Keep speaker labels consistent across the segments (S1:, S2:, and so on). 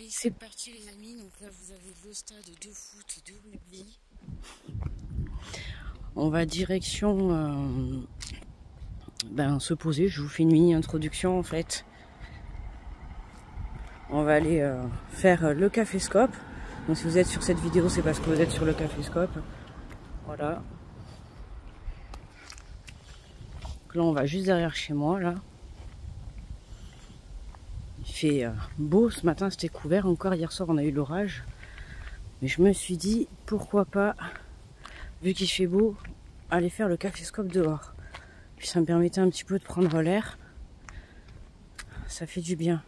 S1: Allez, c'est parti les amis. Donc là, vous avez le stade de foot et de rugby. On va direction se poser. Je vous fais une mini introduction en fait. On va aller faire le Caféscope. Donc si vous êtes sur cette vidéo, c'est parce que vous êtes sur le Caféscope. Voilà. Donc là, on va juste derrière chez moi là. Il fait beau ce matin, c'était couvert. Encore hier soir, on a eu l'orage. Mais je me suis dit, pourquoi pas, vu qu'il fait beau, aller faire le Caféscope dehors. Puis ça me permettait un petit peu de prendre l'air. Ça fait du bien.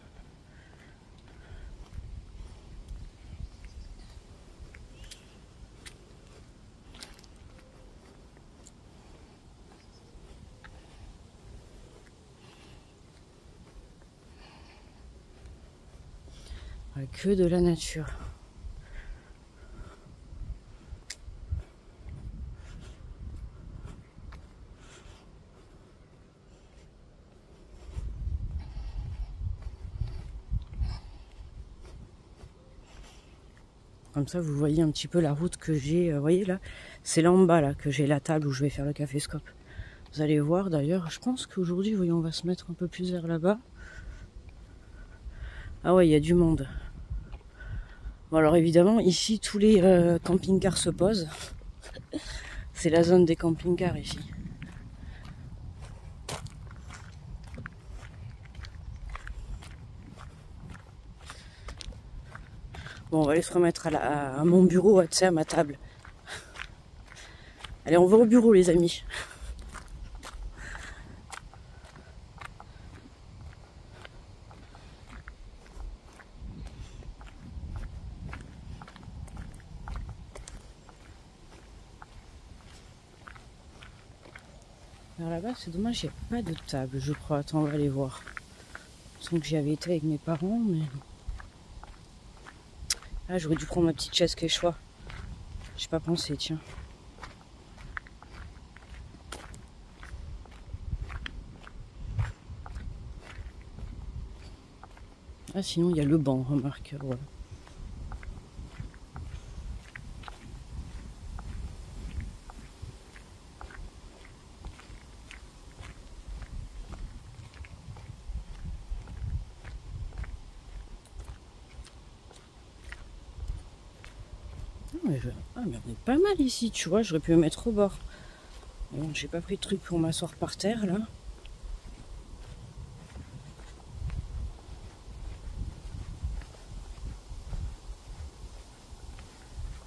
S1: Que de la nature. Comme ça, vous voyez un petit peu la route que j'ai. Vous voyez là, c'est là en bas là que j'ai la table où je vais faire le Caféscope. Vous allez voir d'ailleurs, je pense qu'aujourd'hui, voyons, on va se mettre un peu plus vers là-bas. Ah ouais, il y a du monde. Bon alors évidemment, ici, tous les camping-cars se posent. C'est la zone des camping-cars ici. Bon, on va aller se remettre à mon bureau, tu sais, à ma table. Allez, on va au bureau les amis. Alors là-bas, c'est dommage, il n'y a pas de table, je crois. Attends, on va aller voir. Je sens que j'y avais été avec mes parents, mais... Ah, j'aurais dû prendre ma petite chaise quechua. J'ai pas pensé, tiens. Ah, sinon, il y a le banc, remarque. Ouais. Ah, mais on est pas mal ici, tu vois, j'aurais pu me mettre au bord. Bon, j'ai pas pris de truc pour m'asseoir par terre, là.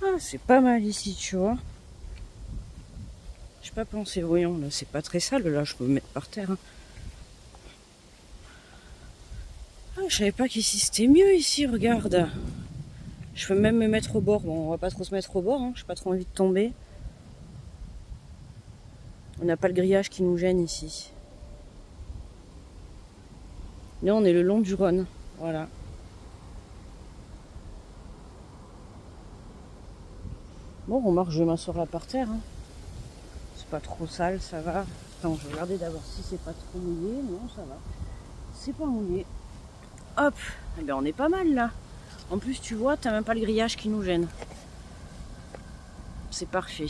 S1: Ah, c'est pas mal ici, tu vois. J'ai pas pensé, voyons, là, c'est pas très sale, là, je peux me mettre par terre. Hein. Ah, je savais pas qu'ici c'était mieux, ici, regarde. Je peux même me mettre au bord. Bon, on va pas trop se mettre au bord, hein. J'ai pas trop envie de tomber. On n'a pas le grillage qui nous gêne ici. Là, on est le long du Rhône. Voilà. Bon, remarque, je vais m'asseoir là par terre. Hein. C'est pas trop sale, ça va. Attends, je vais regarder d'abord si c'est pas trop mouillé. Non, ça va. C'est pas mouillé. Hop. Eh bien, on est pas mal là. En plus, tu vois, t'as même pas le grillage qui nous gêne. C'est parfait.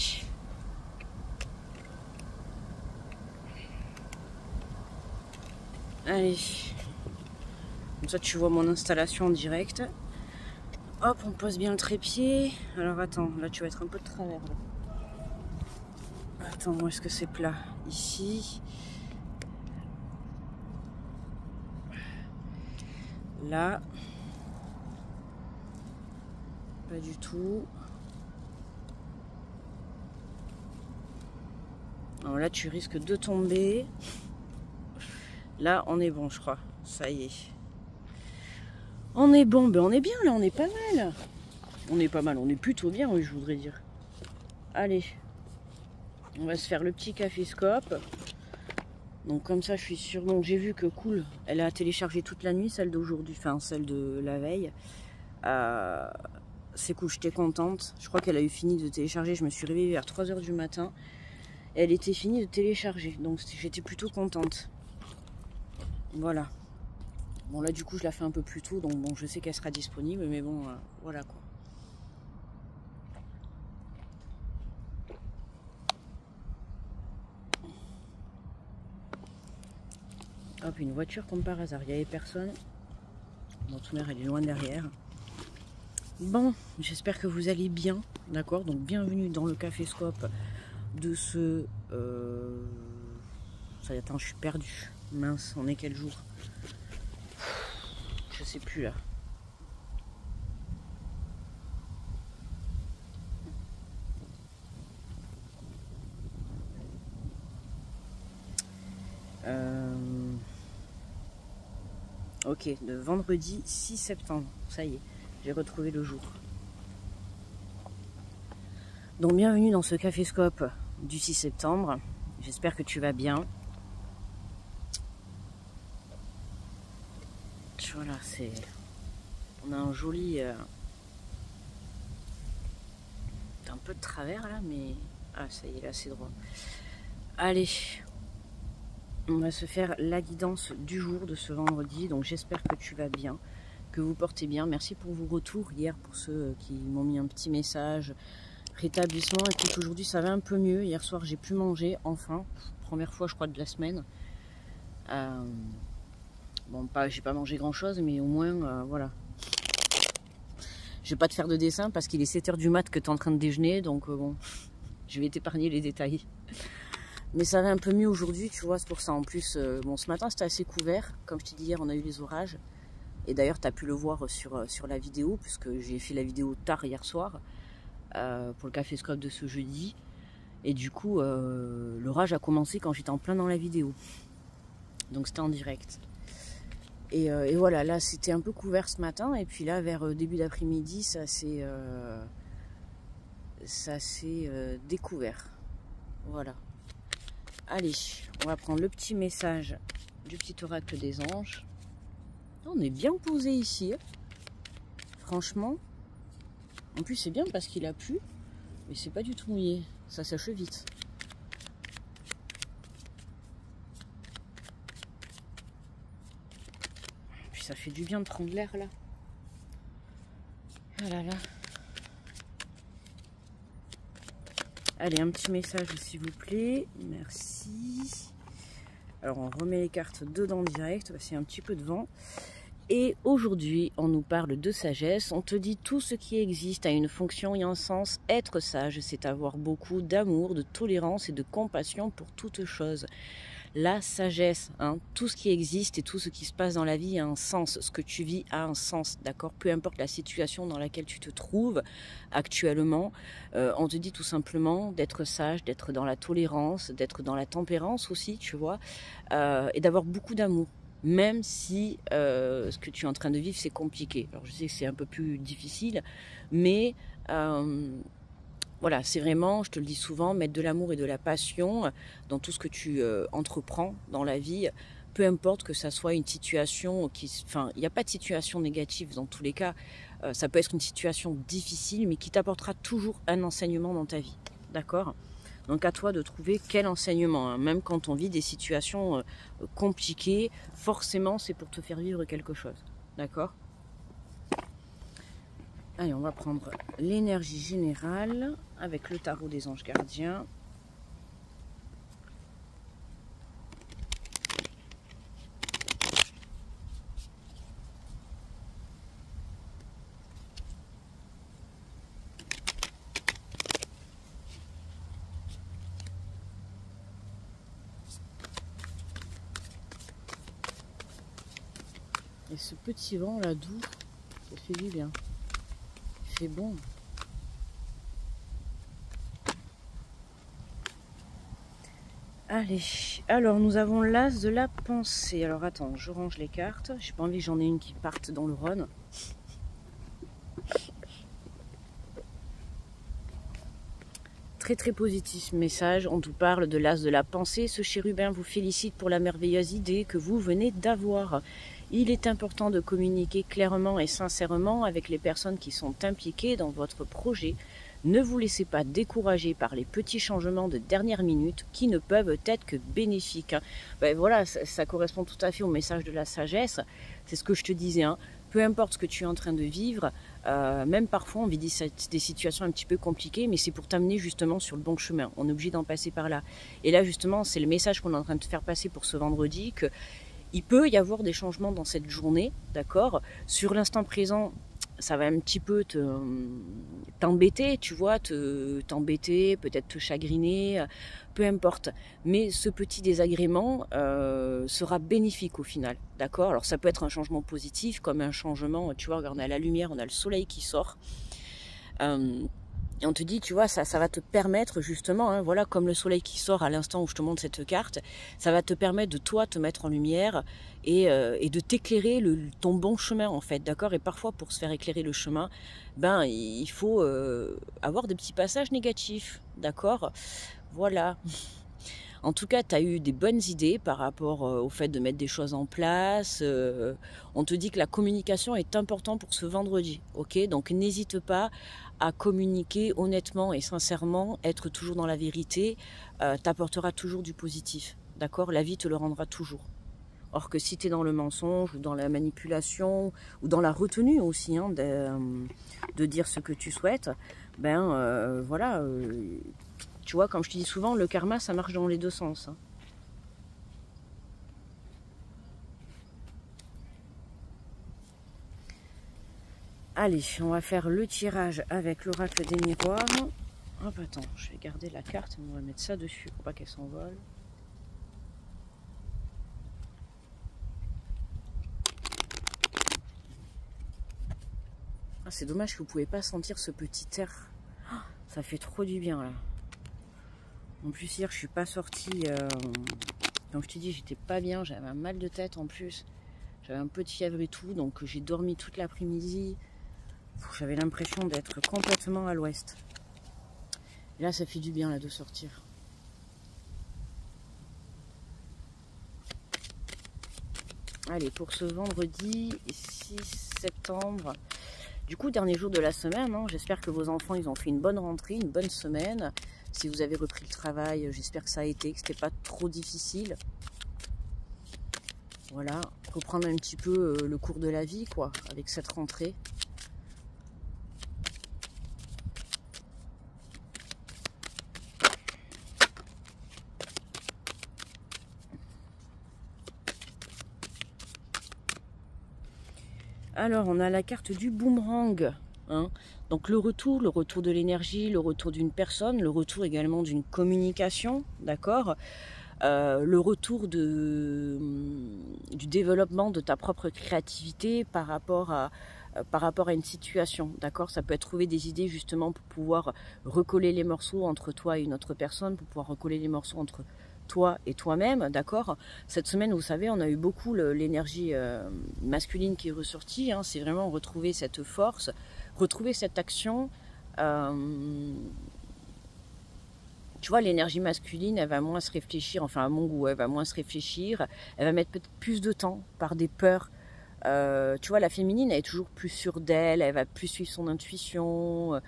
S1: Allez. Comme ça, tu vois mon installation en direct. Hop, on pose bien le trépied. Alors, attends, là, tu vas être un peu de travers. Là. Attends, où est-ce que c'est plat? Ici. Là. Pas du tout. Alors là, tu risques de tomber. Là, on est bon, je crois. Ça y est. On est bon, ben on est bien là, on est pas mal. On est pas mal, on est plutôt bien, oui, je voudrais dire. Allez. On va se faire le petit Caféscope. Donc comme ça, je suis sûre. Donc j'ai vu que Cool, elle a téléchargé toute la nuit, celle d'aujourd'hui, enfin celle de la veille. C'est cool, j'étais contente. Je crois qu'elle a eu fini de télécharger. Je me suis réveillée vers 3 h du matin. Et elle était finie de télécharger. Donc j'étais plutôt contente. Voilà. Bon là du coup je la fais un peu plus tôt, donc bon je sais qu'elle sera disponible, mais bon voilà quoi. Hop, une voiture comme par hasard, il n'y avait personne. Bon, toute mère elle est loin derrière. Bon, j'espère que vous allez bien, d'accord? Donc bienvenue dans le Caféscope de ce... Ça y est, attends, je suis perdue. Mince, on est quel jour? Je sais plus là. Ok, le vendredi 6 septembre, ça y est, j'ai retrouvé le jour. Donc bienvenue dans ce Caféscope du 6 septembre, j'espère que tu vas bien. Voilà, c'est... On a un joli... un peu de travers là, mais... Ah, ça y est, là c'est droit. Allez, on va se faire la guidance du jour de ce vendredi. Donc j'espère que tu vas bien, que vous portez bien. Merci pour vos retours hier, pour ceux qui m'ont mis un petit message. Rétablissement, écoute, aujourd'hui ça va un peu mieux. Hier soir j'ai pu manger, enfin. Première fois je crois de la semaine. Bon, j'ai pas mangé grand chose, mais au moins, voilà. Je vais pas te faire de dessin parce qu'il est 7 h du mat que tu es en train de déjeuner, donc bon, je vais t'épargner les détails. Mais ça va un peu mieux aujourd'hui, tu vois, c'est pour ça. En plus, bon, ce matin c'était assez couvert. Comme je t'ai dit hier, on a eu les orages. Et d'ailleurs, tu as pu le voir sur la vidéo, puisque j'ai fait la vidéo tard hier soir, pour le Caféscope de ce jeudi. Et du coup, l'orage a commencé quand j'étais en plein dans la vidéo. Donc c'était en direct. Et voilà, là c'était un peu couvert ce matin, et puis là vers début d'après-midi ça s'est découvert. Voilà. Allez, on va prendre le petit message du petit oracle des anges. On est bien posé ici, hein. Franchement. En plus c'est bien parce qu'il a plu, mais c'est pas du tout mouillé, ça sèche vite. Ça fait du bien de prendre l'air là. Ah là là. Allez, un petit message s'il vous plaît. Merci. Alors on remet les cartes dedans direct parce qu'il y a un petit peu de vent. Et aujourd'hui, on nous parle de sagesse. On te dit tout ce qui existe a une fonction et un sens. Être sage, c'est avoir beaucoup d'amour, de tolérance et de compassion pour toute chose. La sagesse, hein, tout ce qui existe et tout ce qui se passe dans la vie a un sens. Ce que tu vis a un sens, d'accord? Peu importe la situation dans laquelle tu te trouves actuellement, on te dit tout simplement d'être sage, d'être dans la tolérance, d'être dans la tempérance aussi, tu vois, et d'avoir beaucoup d'amour. Même si ce que tu es en train de vivre, c'est compliqué. Alors je sais que c'est un peu plus difficile, mais... voilà, c'est vraiment, je te le dis souvent, mettre de l'amour et de la passion dans tout ce que tu entreprends dans la vie, peu importe que ça soit une situation qui... Enfin, il n'y a pas de situation négative dans tous les cas. Ça peut être une situation difficile, mais qui t'apportera toujours un enseignement dans ta vie. D'accord ? Donc à toi de trouver quel enseignement. Hein. Même quand on vit des situations compliquées, forcément c'est pour te faire vivre quelque chose. D'accord ? Allez, on va prendre l'énergie générale avec le tarot des anges gardiens. Et ce petit vent là doux, ça fait du bien. C'est bon. Allez, alors nous avons l'as de la pensée. Alors attends, je range les cartes. J'ai pas envie que j'en ai une qui parte dans le Rhône. Très très positif message. On nous parle de l'as de la pensée. Ce chérubin vous félicite pour la merveilleuse idée que vous venez d'avoir. Il est important de communiquer clairement et sincèrement avec les personnes qui sont impliquées dans votre projet. Ne vous laissez pas décourager par les petits changements de dernière minute qui ne peuvent être que bénéfiques. Hein. Ben voilà, ça correspond tout à fait au message de la sagesse. C'est ce que je te disais. Hein. Peu importe ce que tu es en train de vivre, même parfois on vit des situations un petit peu compliquées, mais c'est pour t'amener justement sur le bon chemin. On est obligé d'en passer par là. Et là justement, c'est le message qu'on est en train de te faire passer pour ce vendredi, que il peut y avoir des changements dans cette journée, d'accord? Sur l'instant présent, ça va un petit peu t'embêter, tu vois, t'embêter, peut-être te chagriner, peu importe. Mais ce petit désagrément sera bénéfique au final, d'accord? Alors ça peut être un changement positif, comme un changement, tu vois, regarde, on a la lumière, on a le soleil qui sort. Et on te dit, tu vois, ça va te permettre justement, hein, voilà, comme le soleil qui sort à l'instant où je te montre cette carte, ça va te permettre de toi te mettre en lumière et de t'éclairer ton bon chemin en fait, d'accord? Et parfois pour se faire éclairer le chemin, ben il faut avoir des petits passages négatifs, d'accord? Voilà. En tout cas, tu as eu des bonnes idées par rapport au fait de mettre des choses en place. On te dit que la communication est importante pour ce vendredi. Ok, donc n'hésite pas à communiquer honnêtement et sincèrement, être toujours dans la vérité, t'apportera toujours du positif. D'accord? La vie te le rendra toujours. Or que si tu es dans le mensonge ou dans la manipulation ou dans la retenue aussi hein, de dire ce que tu souhaites, ben voilà, tu vois, comme je te dis souvent, le karma ça marche dans les deux sens. Hein. Allez, on va faire le tirage avec l'oracle des miroirs. Hop, attends, je vais garder la carte, on va mettre ça dessus pour pas qu'elle s'envole. Ah, c'est dommage que vous ne pouvez pas sentir ce petit air. Ah, ça fait trop du bien là. En plus hier je suis pas sortie. Comme je t'ai dit, j'étais pas bien, j'avais un mal de tête en plus. J'avais un peu de fièvre et tout, donc j'ai dormi toute l'après-midi. J'avais l'impression d'être complètement à l'ouest. Et là, ça fait du bien là de sortir. Allez, pour ce vendredi 6 septembre, du coup, dernier jour de la semaine, hein, j'espère que vos enfants, ils ont fait une bonne rentrée, une bonne semaine. Si vous avez repris le travail, j'espère que ça a été, que c'était pas trop difficile. Voilà, reprendre un petit peu le cours de la vie, quoi, avec cette rentrée. Alors, on a la carte du boomerang. Hein. Donc, le retour de l'énergie, le retour d'une personne, le retour également d'une communication, d'accord le retour du développement de ta propre créativité par rapport à une situation, d'accord? Ça peut être trouver des idées justement pour pouvoir recoller les morceaux entre toi et une autre personne, pour pouvoir recoller les morceaux entre toi et toi-même, d'accord? Cette semaine, vous savez, on a eu beaucoup l'énergie masculine qui est ressortie, hein, c'est vraiment retrouver cette force, retrouver cette action. Tu vois, l'énergie masculine, elle va moins se réfléchir, enfin à mon goût, elle va moins se réfléchir, elle va mettre peut-être plus de temps par des peurs. Tu vois, la féminine, elle est toujours plus sûre d'elle, elle va plus suivre son intuition.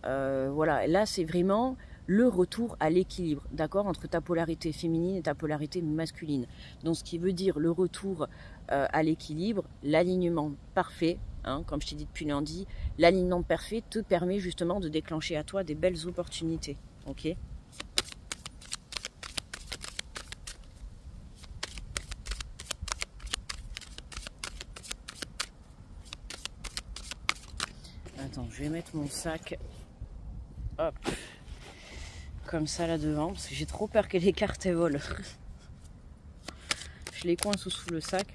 S1: Voilà, et là, c'est vraiment le retour à l'équilibre, d'accord, entre ta polarité féminine et ta polarité masculine. Donc, ce qui veut dire le retour à l'équilibre, l'alignement parfait, hein, comme je t'ai dit depuis lundi, l'alignement parfait te permet justement de déclencher à toi des belles opportunités, ok ? Attends, je vais mettre mon sac, hop, comme ça là devant, parce que j'ai trop peur que les cartes volent. Je les coince sous le sac.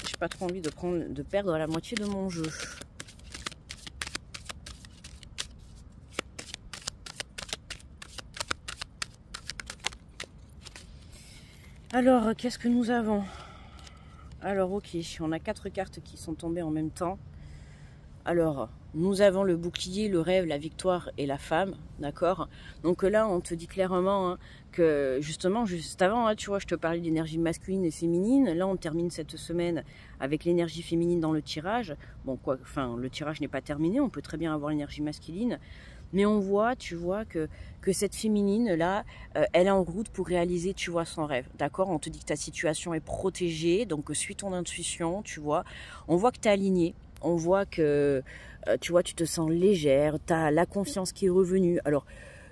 S1: J'ai pas trop envie de perdre la moitié de mon jeu. Alors, qu'est-ce que nous avons ? Alors, ok, on a 4 cartes qui sont tombées en même temps. Alors, nous avons le bouclier, le rêve, la victoire et la femme, d'accord? Donc là, on te dit clairement hein, que justement, juste avant, hein, tu vois, je te parlais d'énergie masculine et féminine. Là, on termine cette semaine avec l'énergie féminine dans le tirage. Bon, quoi, enfin, le tirage n'est pas terminé, on peut très bien avoir l'énergie masculine. Mais on voit, tu vois, que cette féminine-là, elle est en route pour réaliser, tu vois, son rêve. D'accord? On te dit que ta situation est protégée, donc suis ton intuition, tu vois. On voit que tu es aligné. On voit que, tu vois, tu te sens légère, tu as la confiance qui est revenue. Alors,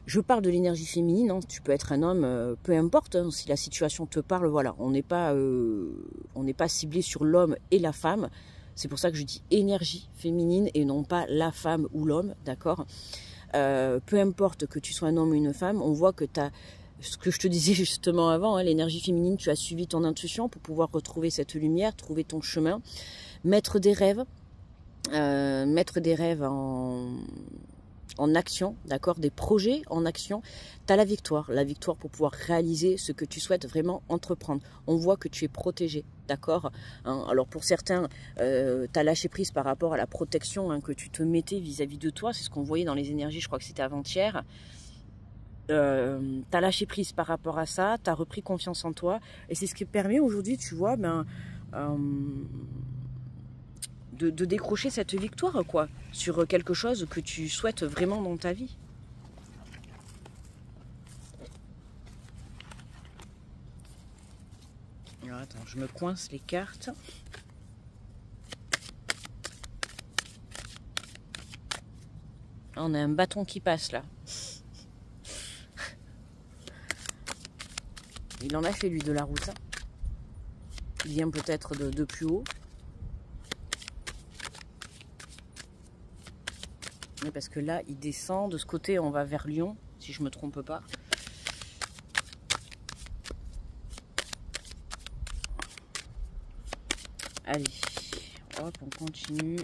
S1: je parle de l'énergie féminine, hein, tu peux être un homme, peu importe, hein, si la situation te parle, voilà. On n'est pas ciblé sur l'homme et la femme. C'est pour ça que je dis énergie féminine et non pas la femme ou l'homme, d'accord? Peu importe que tu sois un homme ou une femme, on voit que tu as, ce que je te disais justement avant, hein, l'énergie féminine, tu as suivi ton intuition pour pouvoir retrouver cette lumière, trouver ton chemin, mettre des rêves en action, d'accord, des projets en action. Tu as la victoire pour pouvoir réaliser ce que tu souhaites vraiment entreprendre. On voit que tu es protégé, d'accord, hein. Alors pour certains, tu as lâché prise par rapport à la protection hein, que tu te mettais vis-à-vis de toi, c'est ce qu'on voyait dans les énergies, je crois que c'était avant-hier. Tu as lâché prise par rapport à ça, tu as repris confiance en toi, et c'est ce qui permet aujourd'hui, tu vois, de décrocher cette victoire, quoi, sur quelque chose que tu souhaites vraiment dans ta vie. Alors, attends, je me coince les cartes. On a un bâton qui passe, là. Il en a fait, lui, de la route. Hein. Il vient peut-être de plus haut. Parce que là, il descend. De ce côté, on va vers Lyon, si je ne me trompe pas. Allez, hop, on continue.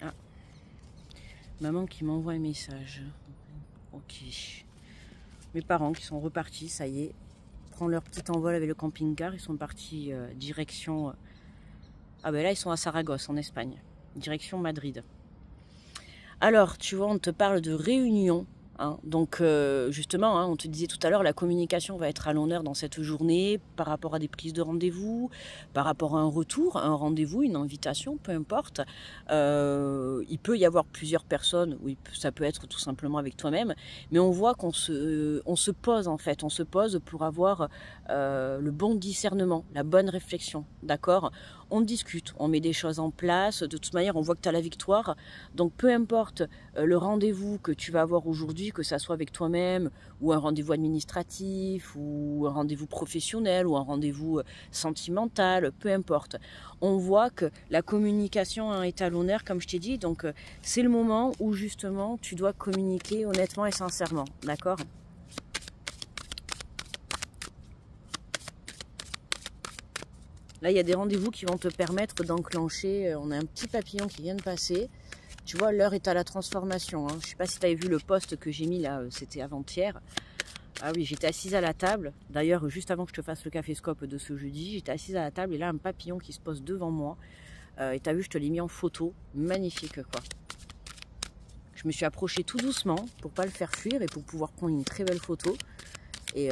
S1: Ah, maman qui m'envoie un message. Ok. Mes parents qui sont repartis, ça y est, prendre leur petit envol avec le camping-car. Ils sont partis direction... Ah ben là, ils sont à Saragosse, en Espagne. Direction Madrid. Alors, tu vois, on te parle de réunion. Hein, donc, justement, hein, on te disait tout à l'heure, la communication va être à l'honneur dans cette journée par rapport à des prises de rendez-vous, par rapport à un retour, un rendez-vous, une invitation, peu importe. Il peut y avoir plusieurs personnes, oui, ça peut être tout simplement avec toi-même, mais on voit qu'on se pose en fait, on se pose pour avoir le bon discernement, la bonne réflexion, d'accord ? On discute, on met des choses en place, de toute manière on voit que tu as la victoire, donc peu importe le rendez-vous que tu vas avoir aujourd'hui, que ça soit avec toi-même, ou un rendez-vous administratif, ou un rendez-vous professionnel, ou un rendez-vous sentimental, peu importe. On voit que la communication hein, est à l'honneur, comme je t'ai dit, donc c'est le moment où justement tu dois communiquer honnêtement et sincèrement, d'accord ? Là, il y a des rendez-vous qui vont te permettre d'enclencher. On a un petit papillon qui vient de passer. Tu vois, l'heure est à la transformation. Hein. Je ne sais pas si tu avais vu le post que j'ai mis là, c'était avant-hier. Ah oui, j'étais assise à la table. D'ailleurs, juste avant que je te fasse le caféscope de ce jeudi, j'étais assise à la table et là, un papillon qui se pose devant moi. Et tu as vu, je te l'ai mis en photo. Magnifique, quoi. Je me suis approchée tout doucement pour ne pas le faire fuir et pour pouvoir prendre une très belle photo. Et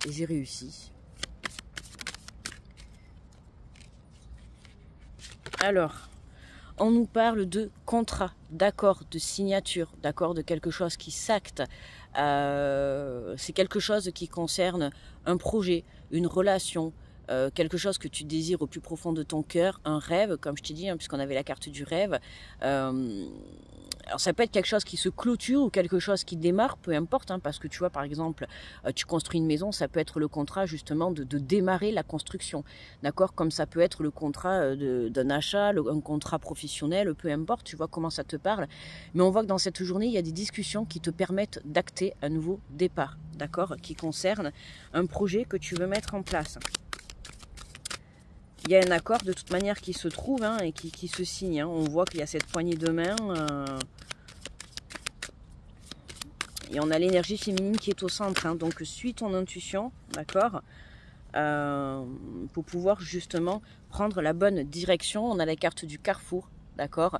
S1: j'ai réussi. Alors, on nous parle de contrat, d'accord, de signature, d'accord, de quelque chose qui s'acte. C'est quelque chose qui concerne un projet, une relation, quelque chose que tu désires au plus profond de ton cœur, un rêve, comme je t'ai dit, hein, puisqu'on avait la carte du rêve. Alors ça peut être quelque chose qui se clôture ou quelque chose qui démarre, peu importe, hein, parce que tu vois par exemple, tu construis une maison, ça peut être le contrat justement de démarrer la construction, d'accord, comme ça peut être le contrat d'un achat, un contrat professionnel, peu importe, tu vois comment ça te parle, mais on voit que dans cette journée, il y a des discussions qui te permettent d'acter un nouveau départ, d'accord, qui concerne un projet que tu veux mettre en place. Il y a un accord de toute manière qui se trouve hein, et qui se signe. Hein. On voit qu'il y a cette poignée de main. Et on a l'énergie féminine qui est au centre, hein. Donc suis ton intuition, d'accord, pour pouvoir justement prendre la bonne direction. On a la carte du carrefour, d'accord,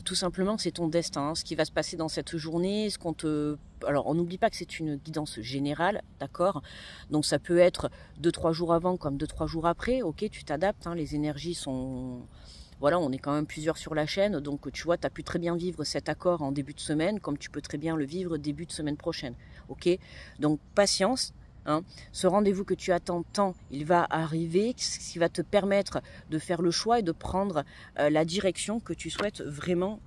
S1: tout simplement c'est ton destin, hein, ce qui va se passer dans cette journée, ce qu'on te... Alors on n'oublie pas que c'est une guidance générale, d'accord, donc ça peut être 2-3 jours avant comme 2-3 jours après, ok, tu t'adaptes, hein, les énergies sont... Voilà, on est quand même plusieurs sur la chaîne, donc tu vois, tu as pu très bien vivre cet accord en début de semaine, comme tu peux très bien le vivre début de semaine prochaine, ok, donc patience. Hein, ce rendez-vous que tu attends tant, il va arriver, ce qui va te permettre de faire le choix et de prendre la direction que tu souhaites vraiment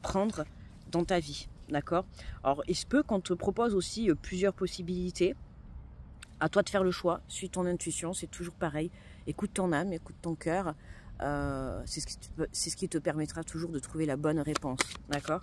S1: prendre dans ta vie. D'accord? Alors, il se peut qu'on te propose aussi plusieurs possibilités. À toi de faire le choix, suis ton intuition, c'est toujours pareil. Écoute ton âme, écoute ton cœur. C'est ce qui te permettra toujours de trouver la bonne réponse. D'accord?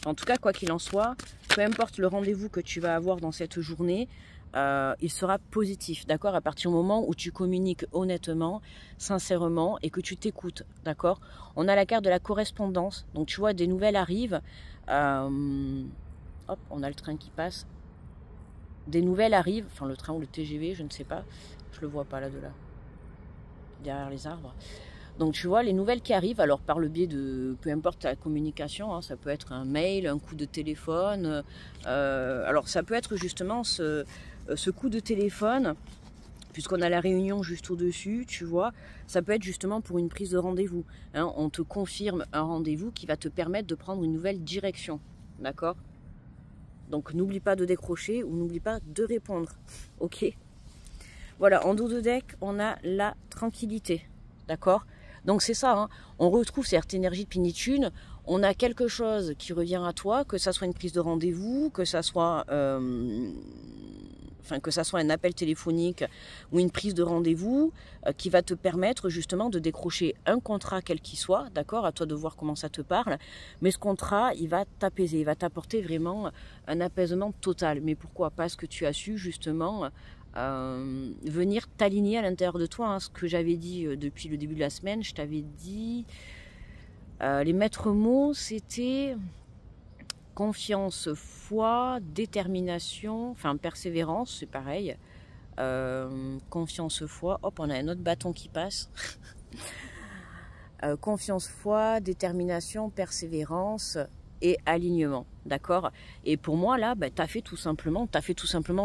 S1: En tout cas, quoi qu'il en soit, peu importe le rendez-vous que tu vas avoir dans cette journée, il sera positif, d'accord, à partir du moment où tu communiques honnêtement, sincèrement et que tu t'écoutes, d'accord. On a la carte de la correspondance, donc tu vois, des nouvelles arrivent. Hop, on a le train qui passe. Des nouvelles arrivent, enfin le train ou le TGV, je ne sais pas, je le vois pas là, derrière les arbres. Donc tu vois, les nouvelles qui arrivent, alors par le biais de, peu importe la communication, hein, ça peut être un mail, un coup de téléphone, alors ça peut être justement ce coup de téléphone, puisqu'on a la réunion juste au-dessus, tu vois, ça peut être justement pour une prise de rendez-vous, hein, on te confirme un rendez-vous qui va te permettre de prendre une nouvelle direction, d'accord? Donc n'oublie pas de décrocher ou n'oublie pas de répondre, ok? Voilà, en dos de deck, on a la tranquillité, d'accord? Donc c'est ça, hein, on retrouve cette énergie de plénitude, on a quelque chose qui revient à toi, que ça soit une prise de rendez-vous, que ça soit, que ça soit un appel téléphonique ou une prise de rendez-vous qui va te permettre justement de décrocher un contrat quel qu'il soit, d'accord, à toi de voir comment ça te parle, mais ce contrat, il va t'apaiser, il va t'apporter vraiment un apaisement total. Mais pourquoi? Parce que tu as su justement... venir t'aligner à l'intérieur de toi, hein, ce que j'avais dit depuis le début de la semaine, je t'avais dit les maîtres mots, c'était confiance, foi, détermination, enfin persévérance, c'est pareil, confiance, foi, hop, on a un autre bâton qui passe. Confiance, foi, détermination, persévérance et alignement, d'accord? Et pour moi là, bah, t'as fait tout simplement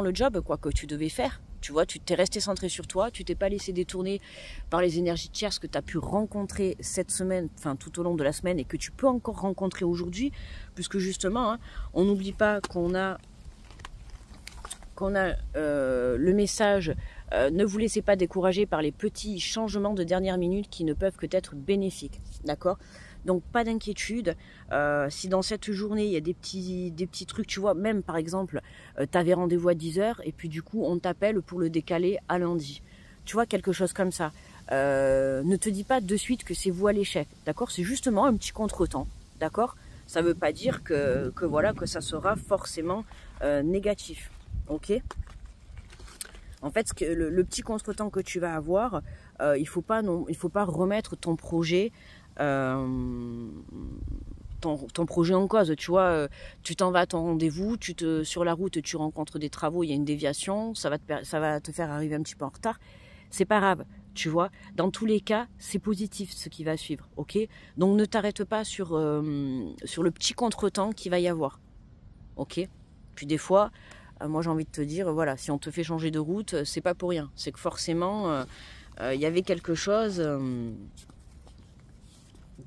S1: le job quoi que tu devais faire. Tu vois, tu t'es resté centré sur toi, tu t'es pas laissé détourner par les énergies tierces que tu as pu rencontrer cette semaine, enfin tout au long de la semaine et que tu peux encore rencontrer aujourd'hui, puisque justement, hein, on n'oublie pas qu'on a le message ne vous laissez pas décourager par les petits changements de dernière minute qui ne peuvent que être bénéfiques, d'accord? Donc pas d'inquiétude, si dans cette journée il y a des petits trucs, tu vois, même par exemple, tu avais rendez-vous à 10h et puis du coup on t'appelle pour le décaler à lundi. Tu vois, quelque chose comme ça. Ne te dis pas de suite que c'est voué à l'échec, d'accord? C'est justement un petit contretemps, d'accord? Ça ne veut pas dire que voilà, que ça sera forcément négatif, ok? En fait, le petit contretemps que tu vas avoir, il faut pas remettre ton projet ton projet en cause, tu vois, tu t'en vas à ton rendez-vous, sur la route tu rencontres des travaux, il y a une déviation, ça va te faire arriver un petit peu en retard, c'est pas grave, tu vois, dans tous les cas, c'est positif ce qui va suivre, ok? Donc ne t'arrête pas sur le petit contretemps qu'il va y avoir, ok? Puis des fois, moi j'ai envie de te dire, voilà, si on te fait changer de route, c'est pas pour rien, c'est que forcément, il y avait quelque chose...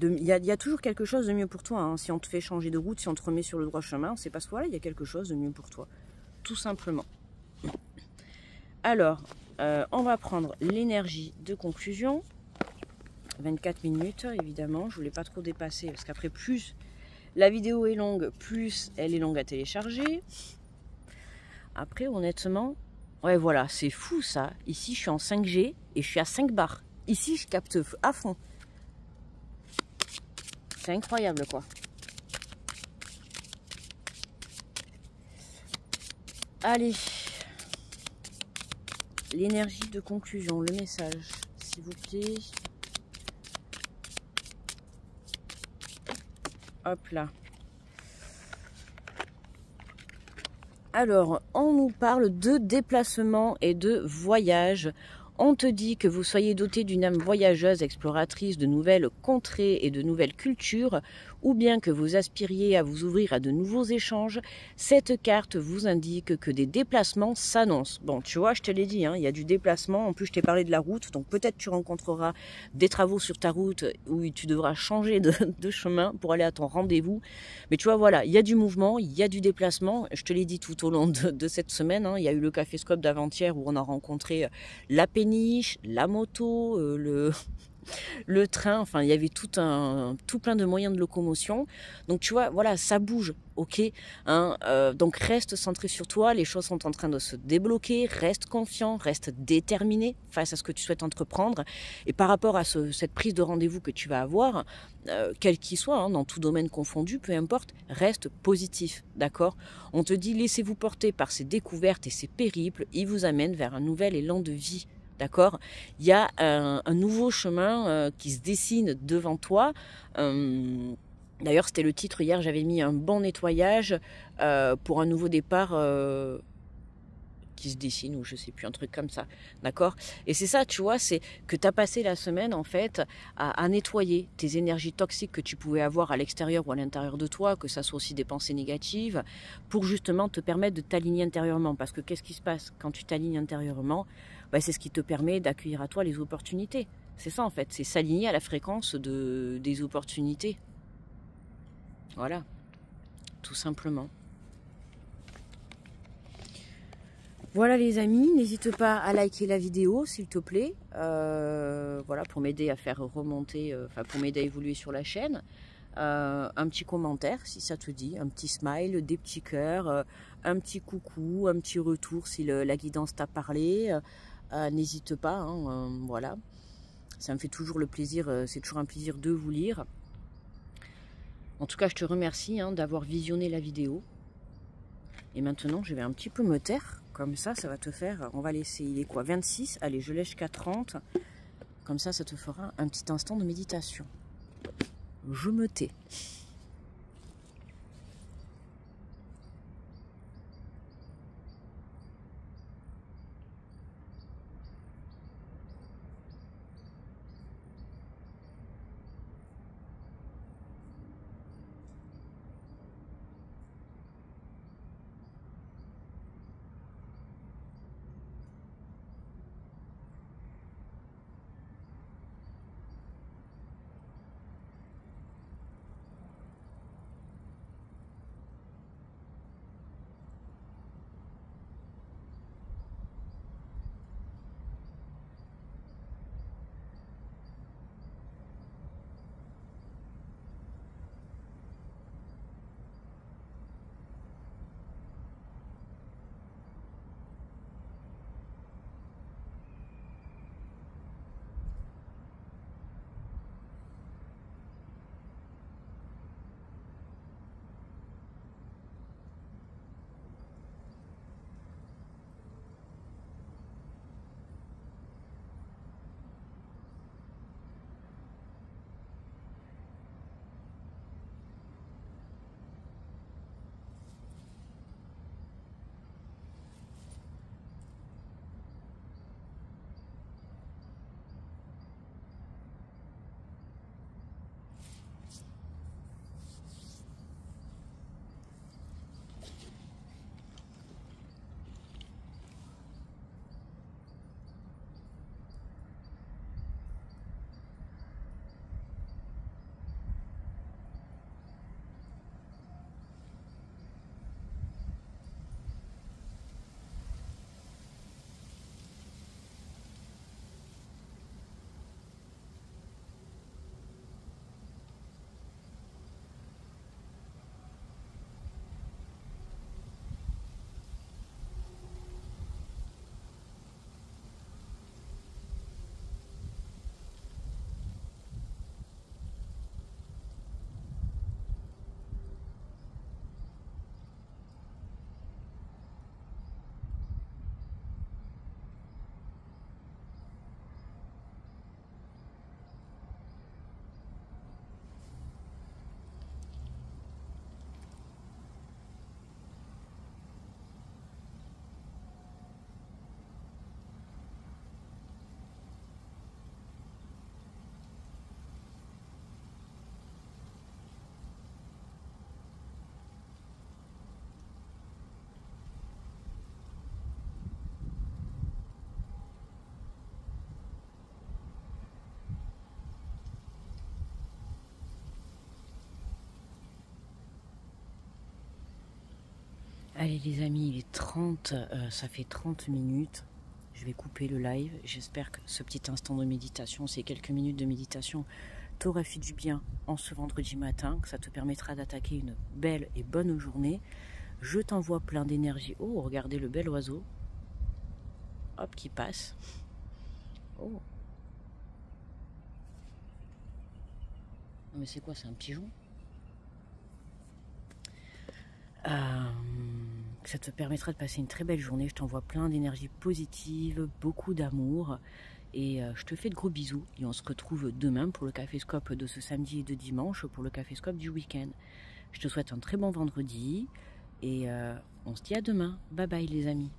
S1: Il y a toujours quelque chose de mieux pour toi, hein. Si on te fait changer de route, si on te remet sur le droit chemin, c'est parce que voilà, il y a quelque chose de mieux pour toi, tout simplement. Alors, on va prendre l'énergie de conclusion, 24 minutes évidemment, je voulais pas trop dépasser, parce qu'après plus la vidéo est longue, plus elle est longue à télécharger. Après honnêtement, ouais voilà, c'est fou ça, ici je suis en 5G et je suis à 5 bars, ici je capte à fond. C'est incroyable quoi. Allez. L'énergie de conclusion, le message, s'il vous plaît. Hop là. Alors, on nous parle de déplacement et de voyage. On te dit que vous soyez doté d'une âme voyageuse, exploratrice de nouvelles contrées et de nouvelles cultures, ou bien que vous aspiriez à vous ouvrir à de nouveaux échanges. Cette carte vous indique que des déplacements s'annoncent. Bon, tu vois, je te l'ai dit, hein, il y a du déplacement. En plus, je t'ai parlé de la route, donc peut-être tu rencontreras des travaux sur ta route où tu devras changer de chemin pour aller à ton rendez-vous. Mais tu vois, voilà, il y a du mouvement, il y a du déplacement. Je te l'ai dit tout au long de cette semaine, hein, il y a eu le Caféscope d'avant-hier où on a rencontré la péniche, la moto, le train, enfin il y avait tout plein de moyens de locomotion. Donc tu vois, voilà, ça bouge, ok, hein, donc reste centré sur toi, les choses sont en train de se débloquer, reste confiant, reste déterminé face à ce que tu souhaites entreprendre. Et par rapport à cette prise de rendez-vous que tu vas avoir, quel qu'il soit, hein, dans tout domaine confondu, peu importe, reste positif, d'accord? On te dit, laissez-vous porter par ces découvertes et ces périples, ils vous amènent vers un nouvel élan de vie. D'accord? Il y a un nouveau chemin qui se dessine devant toi. D'ailleurs, c'était le titre hier, j'avais mis un bon nettoyage pour un nouveau départ qui se dessine, ou je sais plus, un truc comme ça. D'accord? Et c'est ça, tu vois, c'est que tu as passé la semaine, en fait, à nettoyer tes énergies toxiques que tu pouvais avoir à l'extérieur ou à l'intérieur de toi, que ça soit aussi des pensées négatives, pour justement te permettre de t'aligner intérieurement. Parce que qu'est-ce qui se passe quand tu t'alignes intérieurement? Ben, c'est ce qui te permet d'accueillir à toi les opportunités. C'est ça, en fait, c'est s'aligner à la fréquence des opportunités. Voilà, tout simplement. Voilà les amis, n'hésite pas à liker la vidéo s'il te plaît, voilà, pour m'aider à faire remonter, pour m'aider à évoluer sur la chaîne. Un petit commentaire si ça te dit, un petit smile, des petits cœurs, un petit coucou, un petit retour si la guidance t'a parlé, n'hésite pas, hein, voilà. Ça me fait toujours le plaisir, c'est toujours un plaisir de vous lire. En tout cas, je te remercie, hein, d'avoir visionné la vidéo. Et maintenant, je vais un petit peu me taire. Comme ça va te faire... On va laisser, il est quoi, 26? Allez, je laisse jusqu'à 30. Comme ça te fera un petit instant de méditation. Je me tais. Allez les amis, il est 30, ça fait 30 minutes. Je vais couper le live. J'espère que ce petit instant de méditation, ces quelques minutes de méditation, t'aura fait du bien en ce vendredi matin, que ça te permettra d'attaquer une belle et bonne journée. Je t'envoie plein d'énergie. Oh, regardez le bel oiseau. Hop, qui passe. Oh. Mais c'est quoi, c'est un pigeon? Ça te permettra de passer une très belle journée. Je t'envoie plein d'énergie positive, beaucoup d'amour. Et je te fais de gros bisous. Et on se retrouve demain pour le Caféscope de ce samedi et de dimanche pour le Caféscope du week-end. Je te souhaite un très bon vendredi. Et on se dit à demain. Bye bye les amis.